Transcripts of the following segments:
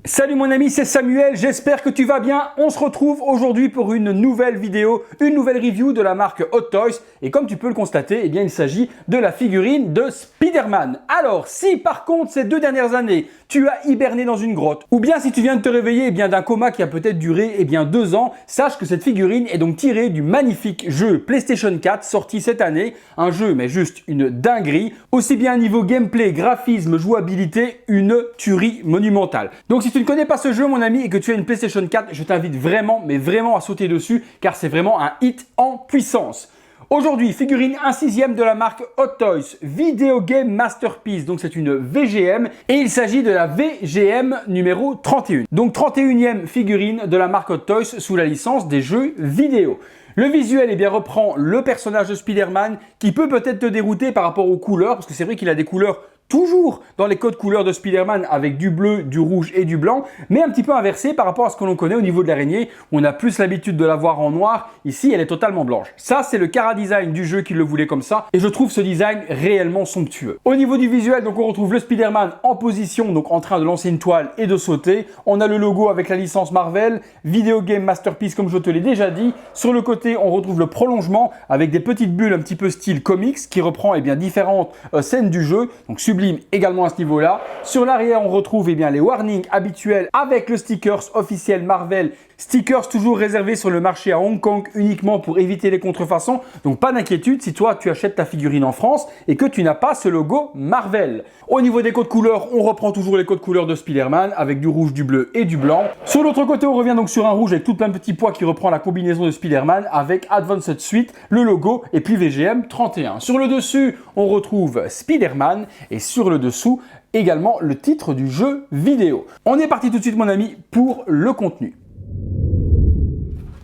Salut mon ami, c'est Samuel, j'espère que tu vas bien. On se retrouve aujourd'hui pour une nouvelle vidéo, une nouvelle review de la marque Hot Toys. Et comme tu peux le constater, il s'agit de la figurine de Spider-Man. Alors, si par contre ces 2 dernières années, tu as hiberné dans une grotte, ou bien si tu viens de te réveiller d'un coma qui a peut-être duré 2 ans, sache que cette figurine est donc tirée du magnifique jeu PlayStation 4 sorti cette année. Un jeu mais juste une dinguerie, aussi bien niveau gameplay, graphisme, jouabilité, une tuerie monumentale. Donc si tu ne connais pas ce jeu mon ami et que tu as une PlayStation 4, je t'invite vraiment à sauter dessus car c'est vraiment un hit en puissance. Aujourd'hui, figurine 1/6 de la marque Hot Toys, Video Game Masterpiece, donc c'est une VGM et il s'agit de la VGM numéro 31. Donc 31e figurine de la marque Hot Toys sous la licence des jeux vidéo. Le visuel reprend le personnage de Spider-Man qui peut-être te dérouter par rapport aux couleurs, parce que c'est vrai qu'il a des couleurs toujours dans les codes couleurs de Spider-Man avec du bleu, du rouge et du blanc, mais un petit peu inversé par rapport à ce que l'on connaît au niveau de l'araignée, où on a plus l'habitude de la voir en noir. Ici, elle est totalement blanche. Ça, c'est le chara-design du jeu qui le voulait comme ça, et je trouve ce design réellement somptueux. Au niveau du visuel, donc on retrouve le Spider-Man en position, donc en train de lancer une toile et de sauter. On a le logo avec la licence Marvel, Video Game Masterpiece comme je te l'ai déjà dit. Sur le côté, on retrouve le prolongement avec des petites bulles un petit peu style comics qui reprend différentes scènes du jeu, donc sublime également à ce niveau-là. Sur l'arrière, on retrouve les warnings habituels avec le stickers officiel Marvel. Stickers toujours réservés sur le marché à Hong Kong uniquement pour éviter les contrefaçons. Donc pas d'inquiétude si toi tu achètes ta figurine en France et que tu n'as pas ce logo Marvel. Au niveau des codes couleurs, on reprend toujours les codes couleurs de Spider-Man avec du rouge, du bleu et du blanc. Sur l'autre côté, on revient donc sur un rouge avec tout plein de petits pois qui reprend la combinaison de Spider-Man avec Advanced Suite, le logo et puis VGM 31. Sur le dessus, on retrouve Spider-Man et sur le dessous, également le titre du jeu vidéo. On est parti tout de suite mon ami pour le contenu.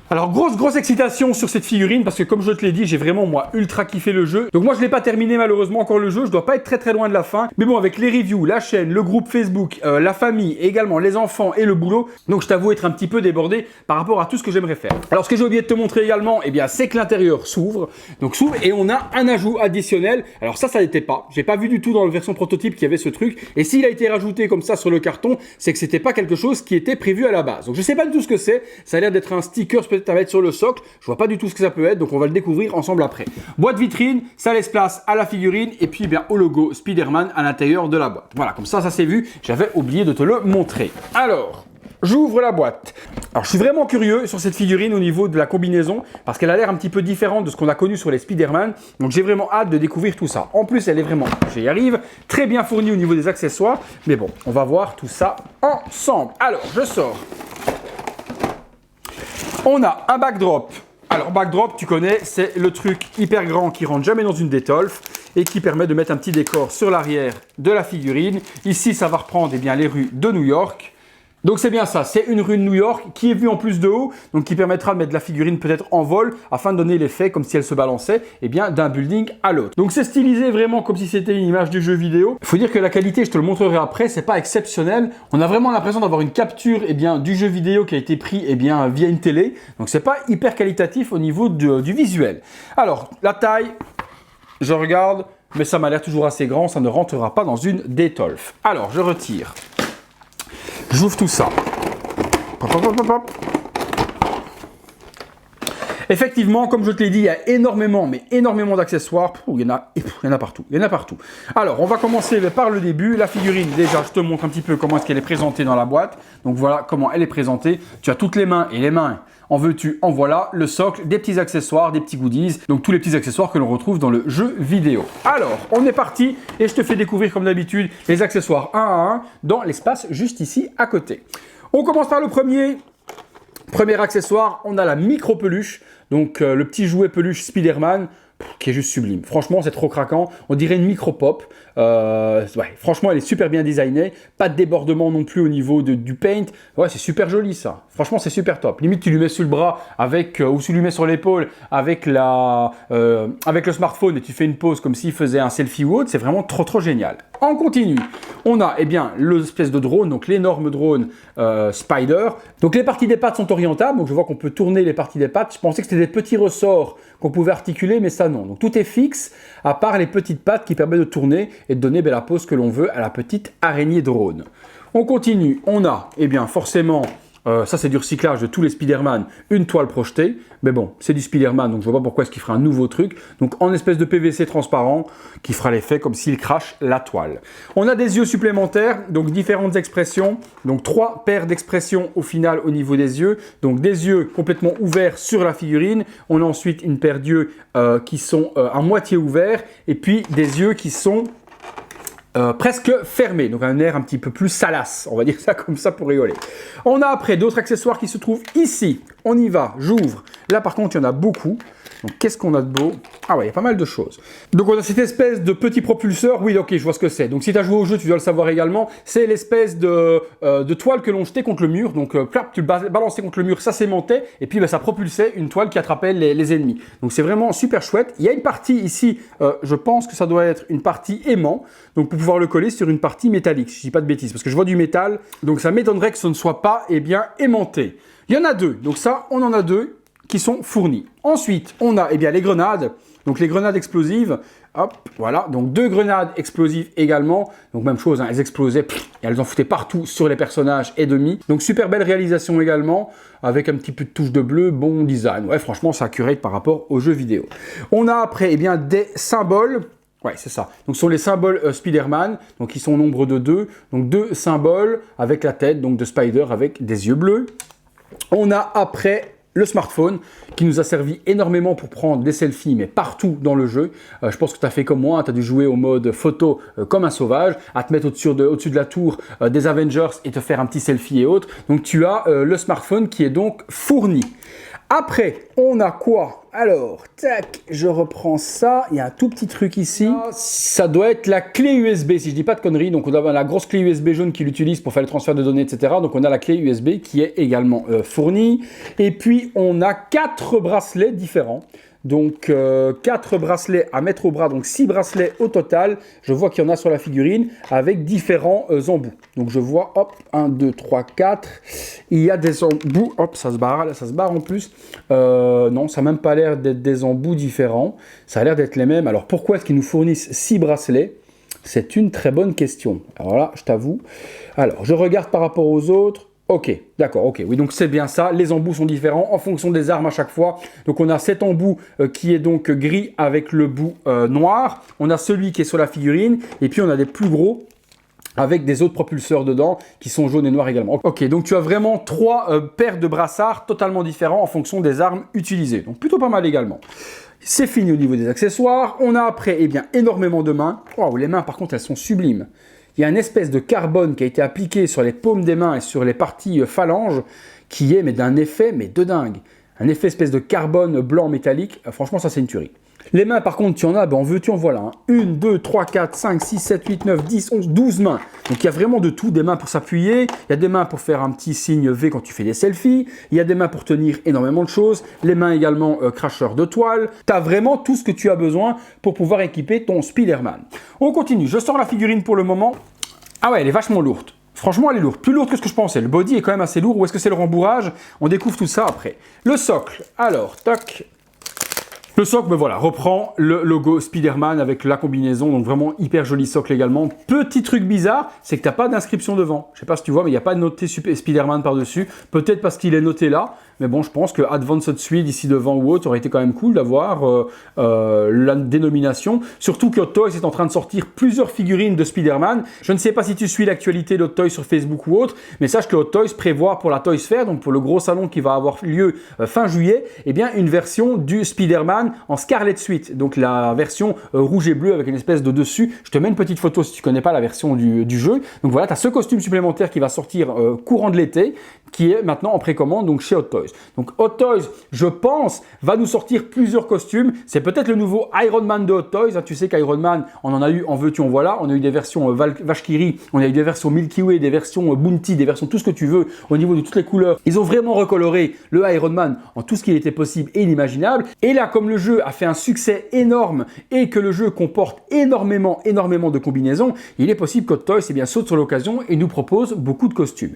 Alors grosse excitation sur cette figurine parce que comme je te l'ai dit, j'ai vraiment moi ultra kiffé le jeu. Donc moi je l'ai pas terminé malheureusement encore le jeu, je dois pas être très loin de la fin. Mais bon, avec les reviews, la chaîne, le groupe Facebook, la famille, et également les enfants et le boulot, donc je t'avoue être un petit peu débordé par rapport à tout ce que j'aimerais faire. Alors ce que j'ai oublié de te montrer également, c'est que l'intérieur s'ouvre. Donc s'ouvre et on a un ajout additionnel. Alors ça n'était pas. J'ai pas vu du tout dans la version prototype qu'il y avait ce truc. Et s'il a été rajouté comme ça sur le carton, c'est que c'était pas quelque chose qui était prévu à la base. Donc je sais pas du tout ce que c'est. Ça a l'air d'être un sticker à mettre sur le socle, je vois pas du tout ce que ça peut être, donc on va le découvrir ensemble après. Boîte vitrine, ça laisse place à la figurine et puis au logo Spider-Man à l'intérieur de la boîte. Voilà, comme ça c'est vu, j'avais oublié de te le montrer. Alors, j'ouvre la boîte. Alors je suis vraiment curieux sur cette figurine au niveau de la combinaison parce qu'elle a l'air un petit peu différente de ce qu'on a connu sur les Spider-Man, donc j'ai vraiment hâte de découvrir tout ça. En plus elle est vraiment, j'y arrive, très bien fournie au niveau des accessoires, mais bon, on va voir tout ça ensemble. Alors, je sors. On a un backdrop. Alors backdrop, tu connais, c'est le truc hyper grand qui rentre jamais dans une détolf et qui permet de mettre un petit décor sur l'arrière de la figurine. Ici, ça va reprendre les rues de New York. Donc c'est bien ça, c'est une rue de New York qui est vue en plus de haut, donc qui permettra de mettre la figurine peut-être en vol afin de donner l'effet comme si elle se balançait d'un building à l'autre. Donc c'est stylisé vraiment comme si c'était une image du jeu vidéo. Il faut dire que la qualité, je te le montrerai après, c'est pas exceptionnel. On a vraiment l'impression d'avoir une capture du jeu vidéo qui a été pris via une télé. Donc c'est pas hyper qualitatif au niveau du visuel. Alors la taille, je regarde, mais ça m'a l'air toujours assez grand, ça ne rentrera pas dans une détolf. Alors je retire. J'ouvre tout ça. Effectivement, comme je te l'ai dit, il y a énormément d'accessoires. Il y en a partout. Alors, on va commencer par le début. La figurine, déjà, je te montre un petit peu comment est-ce qu'elle est présentée dans la boîte. Donc voilà comment elle est présentée. Tu as toutes les mains et les mains. En veux-tu, en voilà, le socle, des petits accessoires, des petits goodies, donc tous les petits accessoires que l'on retrouve dans le jeu vidéo. Alors, on est parti et je te fais découvrir comme d'habitude les accessoires un à un dans l'espace juste ici à côté. On commence par le premier accessoire, on a la micro-peluche, donc le petit jouet peluche Spider-Man, qui est juste sublime. Franchement, c'est trop craquant. On dirait une micro-pop. Franchement, elle est super bien designée. Pas de débordement non plus au niveau du paint. Ouais, c'est super joli ça. Franchement, c'est super top. Limite, tu lui mets sur le bras ou tu lui mets sur l'épaule avec le smartphone et tu fais une pause comme s'il faisait un selfie ou autre. C'est vraiment trop génial. On continue. On a l'espèce de drone, donc l'énorme drone Spider. Donc les parties des pattes sont orientables. Donc je vois qu'on peut tourner les parties des pattes. Je pensais que c'était des petits ressorts qu'on pouvait articuler, mais ça non. Donc tout est fixe, à part les petites pattes qui permettent de tourner et de donner la pose que l'on veut à la petite araignée drone. On continue, on a, eh bien forcément, ça c'est du recyclage de tous les Spider-Man, une toile projetée, mais bon, c'est du Spider-Man, donc je vois pas pourquoi est-ce qu'il ferait un nouveau truc. Donc en espèce de PVC transparent, qui fera l'effet comme s'il crache la toile. On a des yeux supplémentaires, donc différentes expressions, donc 3 paires d'expressions au final au niveau des yeux, donc des yeux complètement ouverts sur la figurine, on a ensuite une paire d'yeux qui sont à moitié ouverts, et puis des yeux qui sont presque fermé, donc un air un petit peu plus salace, on va dire ça comme ça pour rigoler. On a après d'autres accessoires qui se trouvent ici. On y va, j'ouvre. Là par contre il y en a beaucoup. Donc qu'est-ce qu'on a de beau? Ah ouais, il y a pas mal de choses. Donc on a cette espèce de petit propulseur, oui ok je vois ce que c'est. Donc si tu as joué au jeu tu dois le savoir également, c'est l'espèce de toile que l'on jetait contre le mur. Donc tu le balançais contre le mur, ça s'aimantait et puis ça propulsait une toile qui attrapait les ennemis. Donc c'est vraiment super chouette. Il y a une partie ici, je pense que ça doit être une partie aimant, donc pour pouvoir le coller sur une partie métallique, si je dis pas de bêtises, parce que je vois du métal, donc ça m'étonnerait que ce ne soit pas aimanté. Il y en a 2, donc ça on en a 2 qui sont fournis. Ensuite, on a les grenades, donc les grenades explosives, hop, voilà, donc 2 grenades explosives également, donc même chose, elles explosaient, et elles en foutaient partout sur les personnages ennemis, donc super belle réalisation également, avec un petit peu de touche de bleu, bon design, ouais franchement ça accurate par rapport aux jeux vidéo. On a après des symboles. Ouais, c'est ça. Donc, ce sont les symboles Spider-Man, donc ils sont au nombre de 2. Donc, 2 symboles avec la tête donc de Spider avec des yeux bleus. On a après le smartphone qui nous a servi énormément pour prendre des selfies, mais partout dans le jeu. Je pense que tu as fait comme moi, tu as dû jouer au mode photo comme un sauvage, à te mettre au-dessus de la tour des Avengers et te faire un petit selfie et autres. Donc, tu as le smartphone qui est donc fourni. Après, on a quoi? Alors, tac, je reprends ça. Il y a un tout petit truc ici. Ça doit être la clé USB, si je dis pas de conneries. Donc, on a la grosse clé USB jaune qu'il utilise pour faire le transfert de données, etc. Donc, on a la clé USB qui est également fournie. Et puis, on a 4 bracelets différents. Donc 4 bracelets à mettre au bras, donc 6 bracelets au total. Je vois qu'il y en a sur la figurine avec différents embouts. Donc je vois, hop, 1, 2, 3, 4. Il y a des embouts, hop, ça se barre, là ça se barre en plus. Non, ça n'a même pas l'air d'être des embouts différents. Ça a l'air d'être les mêmes. Alors pourquoi est-ce qu'ils nous fournissent 6 bracelets? C'est une très bonne question. Alors là, je t'avoue. Alors, je regarde par rapport aux autres. Ok, d'accord, ok, oui, donc c'est bien ça, les embouts sont différents en fonction des armes à chaque fois. Donc on a cet embout qui est donc gris avec le bout noir, on a celui qui est sur la figurine, et puis on a des plus gros avec des autres propulseurs dedans qui sont jaunes et noirs également. Ok, donc tu as vraiment 3 paires de brassards totalement différents en fonction des armes utilisées, donc plutôt pas mal également. C'est fini au niveau des accessoires, on a après énormément de mains. Oh, les mains par contre elles sont sublimes. Il y a une espèce de carbone qui a été appliqué sur les paumes des mains et sur les parties phalanges qui est d'un effet de dingue. Un effet espèce de carbone blanc métallique. Franchement, ça c'est une tuerie. Les mains, par contre, tu en as, en veux-tu, en voilà. 1, 2, 3, 4, 5, 6, 7, 8, 9, 10, 11, 12 mains. Donc, il y a vraiment de tout. Des mains pour s'appuyer. Il y a des mains pour faire un petit signe V quand tu fais des selfies. Il y a des mains pour tenir énormément de choses. Les mains également cracheurs de toile. Tu as vraiment tout ce que tu as besoin pour pouvoir équiper ton Spider-Man. On continue. Je sors la figurine pour le moment. Ah ouais, elle est vachement lourde. Franchement, elle est lourde. Plus lourde que ce que je pensais. Le body est quand même assez lourd. Ou est-ce que c'est le rembourrage? On découvre tout ça après. Le socle. Alors, toc. Le socle, voilà, reprend le logo Spider-Man avec la combinaison, donc vraiment hyper joli socle également. Petit truc bizarre, c'est que tu n'as pas d'inscription devant. Je sais pas si tu vois, mais il n'y a pas de noté Spider-Man par-dessus. Peut-être parce qu'il est noté là, mais bon, je pense que Advanced Suite ici devant ou autre aurait été quand même cool d'avoir la dénomination. Surtout que Hot Toys est en train de sortir plusieurs figurines de Spider-Man. Je ne sais pas si tu suis l'actualité d'Hot Toys sur Facebook ou autre, mais sache que Hot Toys prévoit pour la Toys Fair, donc pour le gros salon qui va avoir lieu fin juillet, eh bien une version du Spider-Man en Scarlet Suite, donc la version rouge et bleu avec une espèce de dessus. Je te mets une petite photo si tu connais pas la version du jeu. Donc voilà, tu as ce costume supplémentaire qui va sortir courant de l'été, qui est maintenant en précommande donc chez Hot Toys. Donc Hot Toys, je pense, va nous sortir plusieurs costumes. C'est peut-être le nouveau Iron Man de Hot Toys. Tu sais qu'Iron Man, on en a eu en veux-tu, en voilà. On a eu des versions Vashkiri, on a eu des versions Milky Way, des versions Bounty, des versions tout ce que tu veux au niveau de toutes les couleurs. Ils ont vraiment recoloré le Iron Man en tout ce qu'il était possible et inimaginable. Et là, comme le le jeu a fait un succès énorme et que le jeu comporte énormément de combinaisons, il est possible qu'Hot Toys saute sur l'occasion et nous propose beaucoup de costumes.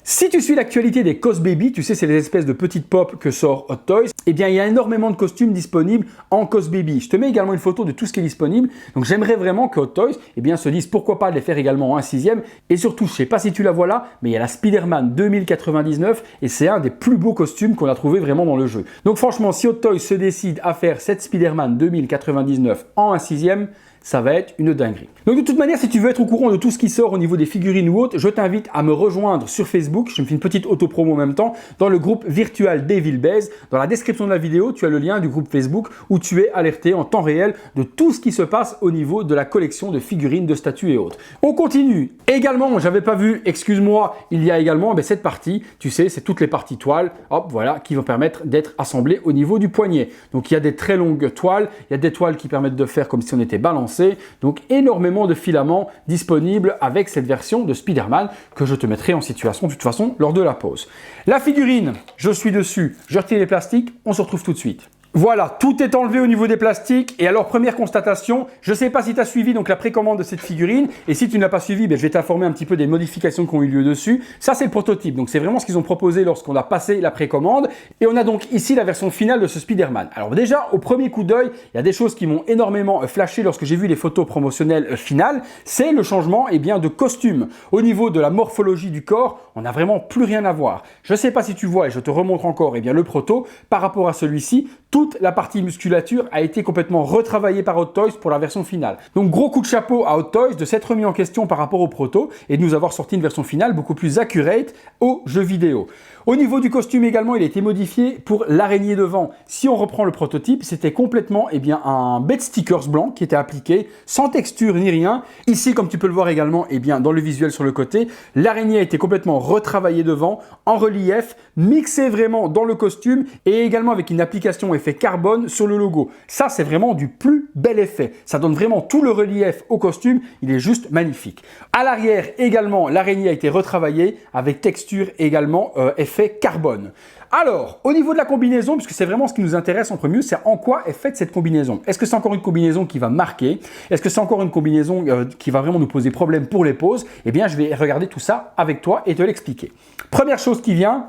Si tu suis l'actualité des Cos Baby, tu sais c'est les espèces de petites pop que sort Hot Toys, il y a énormément de costumes disponibles en Cos Baby. Je te mets également une photo de tout ce qui est disponible, donc j'aimerais vraiment que Hot Toys se dise pourquoi pas de les faire également en 1/6e, et surtout, je sais pas si tu la vois là, mais il y a la Spider-Man 2099 et c'est un des plus beaux costumes qu'on a trouvé vraiment dans le jeu. Donc franchement, si Hot Toys se décide à faire cette Spider-Man 2099 en 1/6e, ça va être une dinguerie. Donc de toute manière, si tu veux être au courant de tout ce qui sort au niveau des figurines ou autres, je t'invite à me rejoindre sur Facebook. Je me fais une petite auto-promo en même temps dans le groupe Virtual Devil Base. Dans la description de la vidéo, tu as le lien du groupe Facebook où tu es alerté en temps réel de tout ce qui se passe au niveau de la collection de figurines, de statues et autres. On continue. Également, j'avais pas vu, excuse-moi, il y a également cette partie, tu sais, c'est toutes les parties toiles, hop, voilà, qui vont permettre d'être assemblées au niveau du poignet. Donc il y a des très longues toiles, il y a des toiles qui permettent de faire comme si on était balancé. Donc énormément de filaments disponibles avec cette version de Spider-Man que je te mettrai en situation de toute façon lors de la pause. La figurine, je suis dessus, je retire les plastiques, on se retrouve tout de suite. Voilà, tout est enlevé au niveau des plastiques. Et alors, première constatation, je ne sais pas si tu as suivi donc la précommande de cette figurine. Et si tu ne l'as pas suivi, je vais t'informer un petit peu des modifications qui ont eu lieu dessus. Ça, c'est le prototype. Donc, c'est vraiment ce qu'ils ont proposé lorsqu'on a passé la précommande. Et on a donc ici la version finale de ce Spider-Man. Alors déjà, au premier coup d'œil, il y a des choses qui m'ont énormément flashé lorsque j'ai vu les photos promotionnelles finales. C'est le changement de costume. Au niveau de la morphologie du corps, on n'a vraiment plus rien à voir. Je ne sais pas si tu vois, et je te remontre encore le proto, par rapport à celui-ci, toute la partie musculature a été complètement retravaillée par Hot Toys pour la version finale. Donc gros coup de chapeau à Hot Toys de s'être remis en question par rapport au proto et de nous avoir sorti une version finale beaucoup plus accurate au jeu vidéo. Au niveau du costume également, il a été modifié pour l'araignée devant. Si on reprend le prototype, c'était complètement un bête stickers blanc qui était appliqué, sans texture ni rien. Ici, comme tu peux le voir également, dans le visuel sur le côté, l'araignée a été complètement retravaillée devant, en relief, mixé vraiment dans le costume et également avec une application effet carbone sur le logo. Ça, c'est vraiment du plus bel effet. Ça donne vraiment tout le relief au costume. Il est juste magnifique. À l'arrière également, l'araignée a été retravaillée avec texture également effet carbone. Alors, au niveau de la combinaison, puisque c'est vraiment ce qui nous intéresse en premier, c'est en quoi est faite cette combinaison. Est-ce que c'est encore une combinaison qui va marquer? Est-ce que c'est encore une combinaison qui va vraiment nous poser problème pour les poses? Je vais regarder tout ça avec toi et te l'expliquer. Première chose qui vient,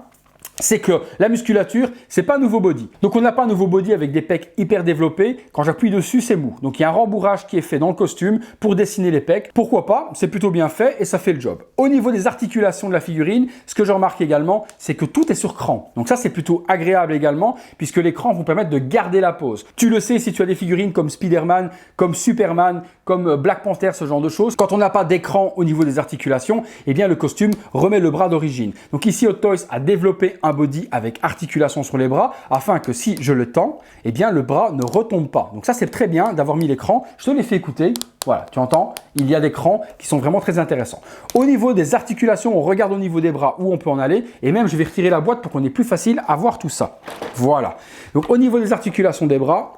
c'est que la musculature, c'est pas un nouveau body. Donc on n'a pas un nouveau body avec des pecs hyper développés. Quand j'appuie dessus, c'est mou. Donc il y a un rembourrage qui est fait dans le costume pour dessiner les pecs. Pourquoi pas? C'est plutôt bien fait et ça fait le job. Au niveau des articulations de la figurine, ce que je remarque également, c'est que tout est sur cran. Donc ça, c'est plutôt agréable également puisque les crans vont permettre de garder la pose. Tu le sais si tu as des figurines comme Spider-Man, comme Superman, comme Black Panther, ce genre de choses. Quand on n'a pas d'écran au niveau des articulations, le costume remet le bras d'origine. Donc ici, Hot Toys a développé un body avec articulation sur les bras afin que si je le tends, le bras ne retombe pas. Donc ça, c'est très bien d'avoir mis l'écran. Je te l'ai fait écouter. Voilà, tu entends, il y a des crans qui sont vraiment très intéressants. Au niveau des articulations, on regarde au niveau des bras où on peut en aller. Et même, je vais retirer la boîte pour qu'on ait plus facile à voir tout ça. Voilà. Donc au niveau des articulations des bras,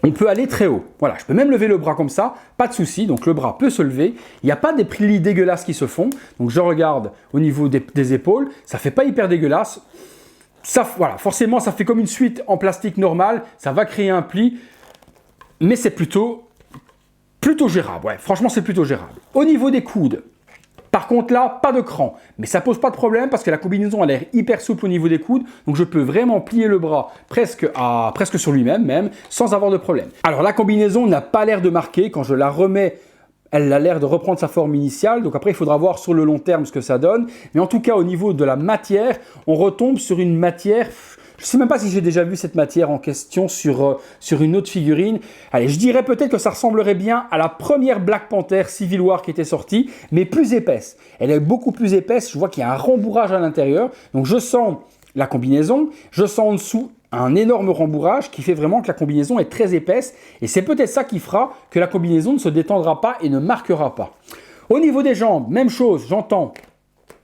on peut aller très haut. Voilà, je peux même lever le bras comme ça, pas de souci. Donc le bras peut se lever. Il n'y a pas des plis dégueulasses qui se font. Donc je regarde au niveau des épaules, ça fait pas hyper dégueulasse. Ça, voilà, forcément, ça fait comme une suite en plastique normal. Ça va créer un pli, mais c'est plutôt gérable. Ouais, franchement, c'est plutôt gérable. Au niveau des coudes. Par contre là, pas de cran, mais ça pose pas de problème parce que la combinaison a l'air hyper souple au niveau des coudes, donc je peux vraiment plier le bras presque sur lui-même même, sans avoir de problème. Alors la combinaison n'a pas l'air de marquer, quand je la remets, elle a l'air de reprendre sa forme initiale, donc après il faudra voir sur le long terme ce que ça donne, mais en tout cas au niveau de la matière, on retombe sur une matière... Je ne sais même pas si j'ai déjà vu cette matière en question sur une autre figurine. Allez, je dirais peut-être que ça ressemblerait bien à la première Black Panther Civil War qui était sortie, mais plus épaisse. Elle est beaucoup plus épaisse, je vois qu'il y a un rembourrage à l'intérieur. Donc je sens la combinaison, je sens en dessous un énorme rembourrage qui fait vraiment que la combinaison est très épaisse. Et c'est peut-être ça qui fera que la combinaison ne se détendra pas et ne marquera pas. Au niveau des jambes, même chose, j'entends...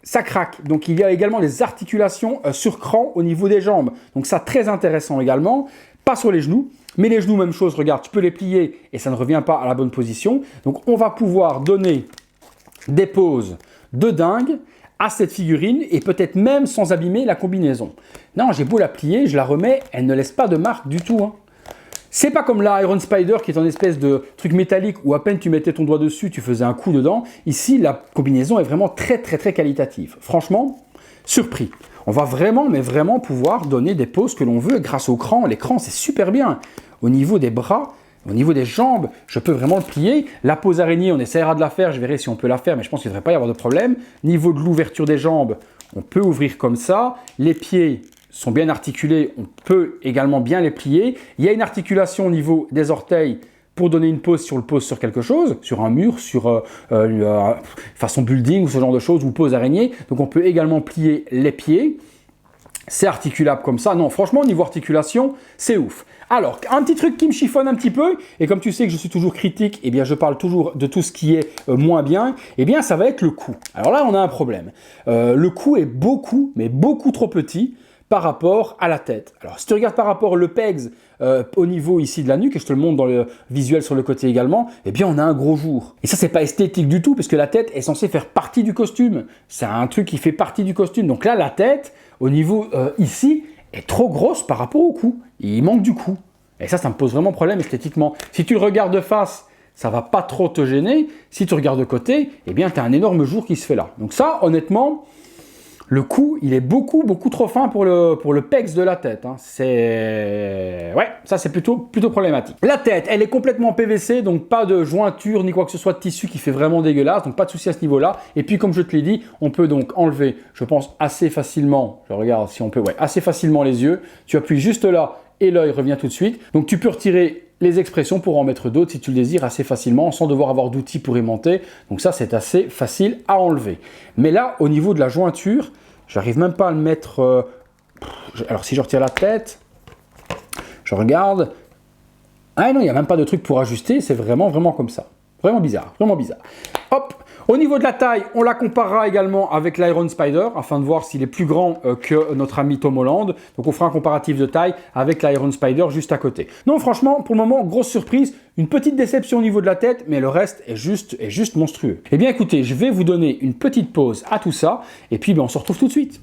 Ça craque, donc il y a également des articulations sur cran au niveau des jambes. Donc ça, très intéressant également. Pas sur les genoux, mais les genoux, même chose. Regarde, tu peux les plier et ça ne revient pas à la bonne position. Donc on va pouvoir donner des poses de dingue à cette figurine et peut-être même sans abîmer la combinaison. Non, j'ai beau la plier, je la remets, elle ne laisse pas de marque du tout. Hein. C'est pas comme la Iron Spider qui est un espèce de truc métallique où à peine tu mettais ton doigt dessus, tu faisais un coup dedans. Ici, la combinaison est vraiment très qualitative. Franchement, surpris. On va vraiment, mais vraiment pouvoir donner des poses que l'on veut grâce au cran. L'écran, c'est super bien. Au niveau des bras, au niveau des jambes, je peux vraiment le plier. La pose araignée, on essaiera de la faire. Je verrai si on peut la faire, mais je pense qu'il ne devrait pas y avoir de problème. Niveau de l'ouverture des jambes, on peut ouvrir comme ça. Les pieds sont bien articulés. On peut également bien les plier. Il y a une articulation au niveau des orteils pour donner une pose si on le pose sur quelque chose, sur un mur, sur façon building ou ce genre de choses, ou pose araignée. Donc on peut également plier les pieds. C'est articulable comme ça. Non, franchement, au niveau articulation, c'est ouf. Alors, un petit truc qui me chiffonne un petit peu, et comme tu sais que je suis toujours critique, eh bien, je parle toujours de tout ce qui est moins bien, eh bien, ça va être le cou. Alors là, on a un problème. Le cou est beaucoup, mais beaucoup trop petit par rapport à la tête. Alors, si tu regardes par rapport le pegs au niveau ici de la nuque, et je te le montre dans le visuel sur le côté également, eh bien, on a un gros jour. Et ça, c'est pas esthétique du tout, parce que la tête est censée faire partie du costume. C'est un truc qui fait partie du costume. Donc là, la tête, au niveau ici, est trop grosse par rapport au cou. Il manque du cou. Et ça me pose vraiment problème esthétiquement. Si tu le regardes de face, ça va pas trop te gêner. Si tu regardes de côté, eh bien, tu as un énorme jour qui se fait là. Donc ça, honnêtement, le cou, il est beaucoup trop fin pour le pegs de la tête. Hein. Ouais, ça c'est plutôt problématique. La tête, elle est complètement PVC, donc pas de jointure ni quoi que ce soit de tissu qui fait vraiment dégueulasse, donc pas de souci à ce niveau-là. Et puis comme je te l'ai dit, on peut donc enlever, je pense assez facilement, je regarde si on peut, ouais, assez facilement les yeux. Tu appuies juste là et l'œil revient tout de suite. Donc tu peux retirer les expressions pour en mettre d'autres si tu le désires assez facilement sans devoir avoir d'outils pour aimanter. Donc ça, c'est assez facile à enlever. Mais là, au niveau de la jointure, j'arrive même pas à le mettre... alors si je retire la tête, je regarde. Ah non, il n'y a même pas de truc pour ajuster. C'est vraiment comme ça. Vraiment bizarre, vraiment bizarre. Hop. Au niveau de la taille, on la comparera également avec l'Iron Spider afin de voir s'il est plus grand que notre ami Tom Holland. Donc on fera un comparatif de taille avec l'Iron Spider juste à côté. Non, franchement, pour le moment, grosse surprise. Une petite déception au niveau de la tête, mais le reste est juste monstrueux. Eh bien écoutez, je vais vous donner une petite pause à tout ça et puis on se retrouve tout de suite.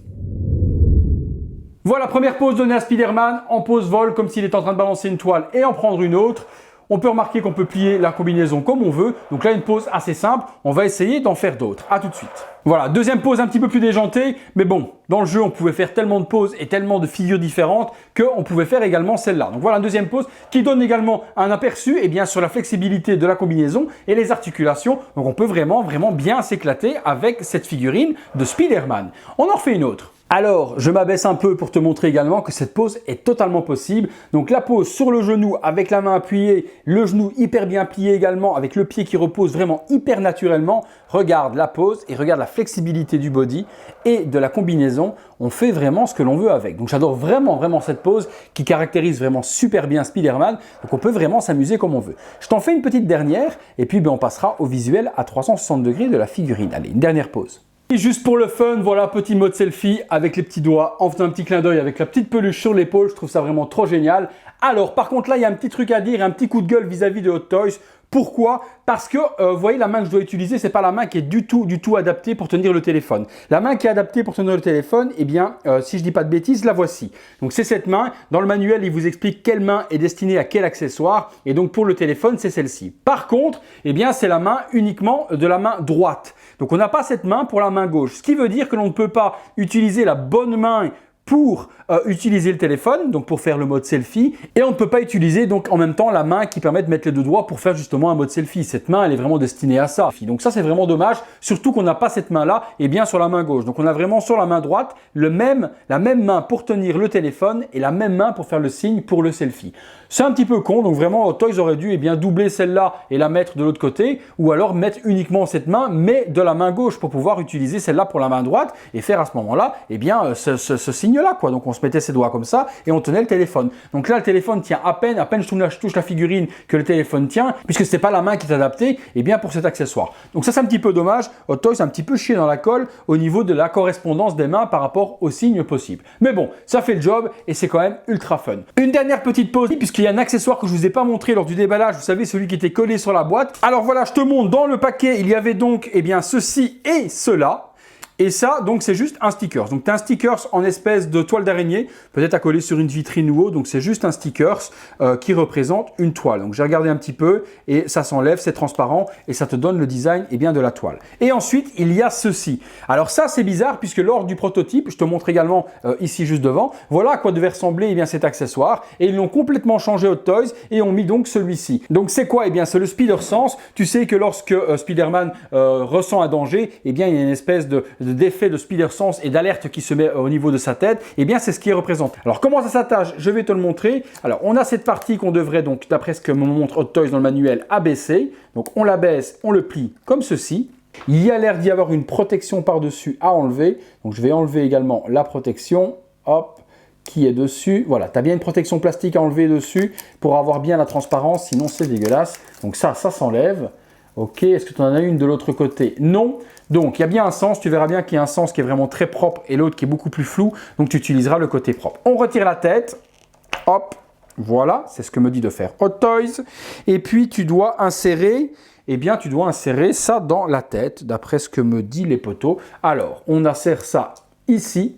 Voilà, première pause donnée à Spider-Man en pose vol comme s'il était en train de balancer une toile et en prendre une autre. On peut remarquer qu'on peut plier la combinaison comme on veut. Donc là, une pose assez simple. On va essayer d'en faire d'autres. À tout de suite. Voilà, deuxième pose un petit peu plus déjantée. Mais bon, dans le jeu, on pouvait faire tellement de poses et tellement de figures différentes qu'on pouvait faire également celle-là. Donc voilà, une deuxième pose qui donne également un aperçu sur la flexibilité de la combinaison et les articulations. Donc on peut vraiment bien s'éclater avec cette figurine de Spider-Man. On en refait une autre. Alors, je m'abaisse un peu pour te montrer également que cette pose est totalement possible. Donc la pose sur le genou avec la main appuyée, le genou hyper bien plié également avec le pied qui repose vraiment hyper naturellement. Regarde la pose et regarde la flexibilité du body et de la combinaison. On fait vraiment ce que l'on veut avec. Donc j'adore vraiment cette pose qui caractérise vraiment super bien Spider-Man. Donc on peut vraiment s'amuser comme on veut. Je t'en fais une petite dernière et puis on passera au visuel à 360 degrés de la figurine. Allez, une dernière pose. Et juste pour le fun, voilà, petit mode selfie avec les petits doigts, en faisant un petit clin d'œil avec la petite peluche sur l'épaule, je trouve ça vraiment trop génial. Alors, par contre, là, il y a un petit truc à dire, un petit coup de gueule vis-à-vis de Hot Toys. Pourquoi? Parce que, vous voyez, la main que je dois utiliser, c'est pas la main qui est du tout adaptée pour tenir le téléphone. La main qui est adaptée pour tenir le téléphone, eh bien, si je dis pas de bêtises, la voici. Donc, c'est cette main. Dans le manuel, il vous explique quelle main est destinée à quel accessoire. Et donc, pour le téléphone, c'est celle-ci. Par contre, eh bien, c'est la main uniquement de la main droite. Donc, on n'a pas cette main pour la main gauche. Ce qui veut dire que l'on ne peut pas utiliser la bonne main pour utiliser le téléphone, donc pour faire le mode selfie, et on ne peut pas utiliser donc en même temps la main qui permet de mettre les deux doigts pour faire justement un mode selfie. Cette main, elle est vraiment destinée à ça. Donc ça, c'est vraiment dommage, surtout qu'on n'a pas cette main-là et bien sur la main gauche. Donc on a vraiment sur la main droite la même main pour tenir le téléphone et la même main pour faire le signe pour le selfie. C'est un petit peu con, donc vraiment Toys aurait dû doubler celle-là et la mettre de l'autre côté, ou alors mettre uniquement cette main, mais de la main gauche pour pouvoir utiliser celle-là pour la main droite et faire à ce moment-là ce signe-là, quoi. Donc on se mettait ses doigts comme ça et on tenait le téléphone. Donc là, le téléphone tient à peine je touche la figurine que le téléphone tient, puisque c'est pas la main qui est adaptée pour cet accessoire. Donc ça, c'est un petit peu dommage. Hot Toys a un petit peu chié dans la colle au niveau de la correspondance des mains par rapport aux signes possibles. Mais bon, ça fait le job et c'est quand même ultra fun. Une dernière petite pause, puisqu'il y a un accessoire que je vous ai pas montré lors du déballage, vous savez, celui qui était collé sur la boîte. Alors voilà, je te montre dans le paquet, il y avait donc ceci et cela. Et ça, donc, c'est juste un sticker. Donc, tu as un sticker en espèce de toile d'araignée, peut-être à coller sur une vitrine ou autre. Donc, c'est juste un sticker qui représente une toile. Donc, j'ai regardé un petit peu et ça s'enlève, c'est transparent et ça te donne le design bien, de la toile. Et ensuite, il y a ceci. Alors, ça, c'est bizarre puisque lors du prototype, je te montre également ici juste devant, voilà à quoi devait ressembler cet accessoire. Et ils l'ont complètement changé Hot Toys et ont mis donc celui-ci. Donc, c'est quoi? C'est le Spider Sense. Tu sais que lorsque Spider-Man ressent un danger, il y a une espèce d'effet de Spider Sense et d'alerte qui se met au niveau de sa tête, c'est ce qui est représenté. Alors comment ça s'attache? Je vais te le montrer. Alors on a cette partie qu'on devrait donc, d'après ce que me montre Hot Toys dans le manuel, abaisser. Donc on l'abaisse, on le plie comme ceci. Il y a l'air d'y avoir une protection par-dessus à enlever. Donc je vais enlever également la protection. Hop, qui est dessus. Voilà, tu as bien une protection plastique à enlever dessus pour avoir bien la transparence, sinon c'est dégueulasse. Donc ça s'enlève. Ok, est-ce que tu en as une de l'autre côté? Non. Donc, il y a bien un sens, tu verras bien qu'il y a un sens qui est vraiment très propre et l'autre qui est beaucoup plus flou. Donc, tu utiliseras le côté propre. On retire la tête. Hop, voilà, c'est ce que me dit de faire Hot Toys. Et puis, tu dois insérer, tu dois insérer ça dans la tête, d'après ce que me dit les poteaux. Alors, on insère ça ici,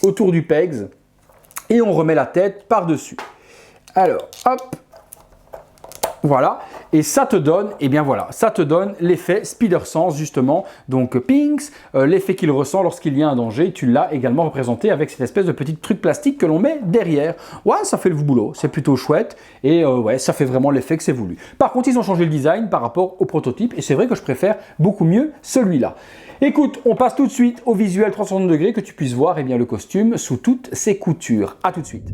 autour du pegs, et on remet la tête par-dessus. Alors, hop. Voilà, et ça te donne, ça te donne l'effet Spider Sense justement, donc Pinks, l'effet qu'il ressent lorsqu'il y a un danger, tu l'as également représenté avec cette espèce de petit truc plastique que l'on met derrière. Ouais, ça fait le boulot, c'est plutôt chouette, et ouais, ça fait vraiment l'effet que c'est voulu. Par contre, ils ont changé le design par rapport au prototype, et c'est vrai que je préfère beaucoup mieux celui-là. Écoute, on passe tout de suite au visuel 360 degrés, que tu puisses voir le costume sous toutes ses coutures. A tout de suite.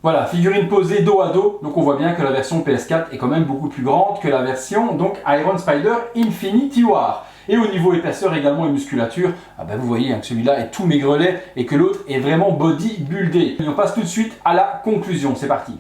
Voilà, figurine posée dos à dos, donc on voit bien que la version PS4 est quand même beaucoup plus grande que la version donc Iron Spider Infinity War. Et au niveau épaisseur également et musculature, vous voyez que celui-là est tout maigrelet et que l'autre est vraiment bodybuildé. Et on passe tout de suite à la conclusion, c'est parti.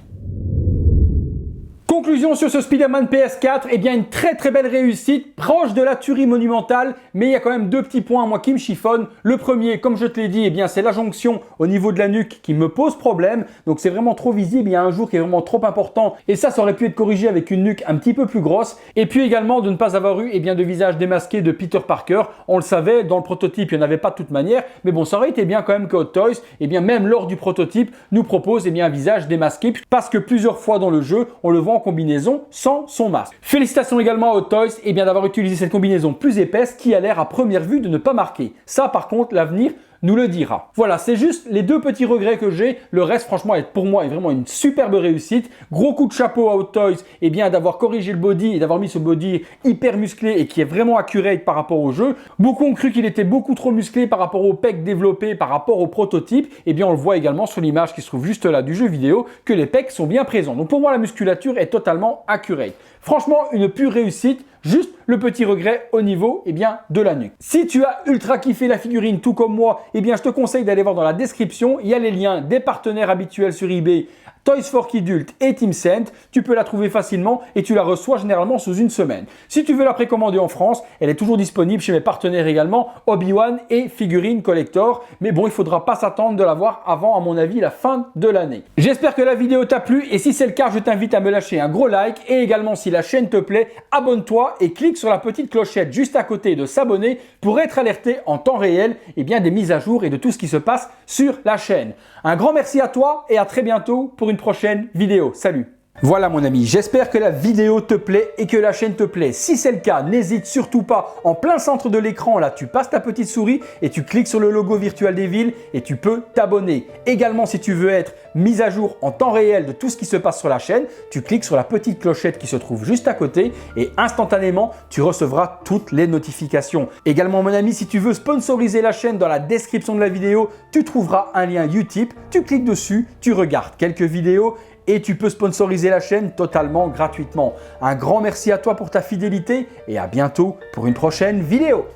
Conclusion sur ce Spider-Man PS4, une très belle réussite, proche de la tuerie monumentale, mais il y a quand même deux petits points moi qui me chiffonnent. Le premier, comme je te l'ai dit, c'est la jonction au niveau de la nuque qui me pose problème, donc c'est vraiment trop visible, il y a un jour qui est vraiment trop important, et ça aurait pu être corrigé avec une nuque un petit peu plus grosse, et puis également de ne pas avoir eu de visage démasqué de Peter Parker. On le savait, dans le prototype il n'y en avait pas de toute manière, mais bon, ça aurait été bien quand même que Hot Toys, même lors du prototype, nous propose un visage démasqué, parce que plusieurs fois dans le jeu, on le voit en combinaison sans son masque. Félicitations également à Hot Toys d'avoir utilisé cette combinaison plus épaisse qui a l'air à première vue de ne pas marquer. Ça par contre l'avenir nous le dira. Voilà, c'est juste les deux petits regrets que j'ai. Le reste, franchement, pour moi, est vraiment une superbe réussite. Gros coup de chapeau à Hot Toys, d'avoir corrigé le body et d'avoir mis ce body hyper musclé et qui est vraiment accurate par rapport au jeu. Beaucoup ont cru qu'il était beaucoup trop musclé par rapport au pecs développés, par rapport au prototype. On le voit également sur l'image qui se trouve juste là du jeu vidéo, que les pecs sont bien présents. Donc pour moi, la musculature est totalement accurate. Franchement, une pure réussite. Juste le petit regret au niveau de la nuque. Si tu as ultra kiffé la figurine tout comme moi, je te conseille d'aller voir dans la description, il y a les liens des partenaires habituels sur eBay, Toys for Kidult et Tencent. Tu peux la trouver facilement et tu la reçois généralement sous une semaine. Si tu veux la précommander en France, elle est toujours disponible chez mes partenaires également, Obi-Wan et Figurine Collector. Mais bon, il ne faudra pas s'attendre de l'avoir avant, à mon avis, la fin de l'année. J'espère que la vidéo t'a plu et si c'est le cas, je t'invite à me lâcher un gros like et également si la chaîne te plaît, abonne-toi et clique sur la petite clochette juste à côté de s'abonner pour être alerté en temps réel des mises à jour et de tout ce qui se passe sur la chaîne. Un grand merci à toi et à très bientôt pour une prochaine vidéo. Salut! Voilà mon ami, j'espère que la vidéo te plaît et que la chaîne te plaît. Si c'est le cas, n'hésite surtout pas, en plein centre de l'écran, là tu passes ta petite souris et tu cliques sur le logo virtuel des villes et tu peux t'abonner. Également, si tu veux être mis à jour en temps réel de tout ce qui se passe sur la chaîne, tu cliques sur la petite clochette qui se trouve juste à côté et instantanément, tu recevras toutes les notifications. Également mon ami, si tu veux sponsoriser la chaîne, dans la description de la vidéo, tu trouveras un lien Utip, tu cliques dessus, tu regardes quelques vidéos et tu peux sponsoriser la chaîne totalement gratuitement. Un grand merci à toi pour ta fidélité et à bientôt pour une prochaine vidéo.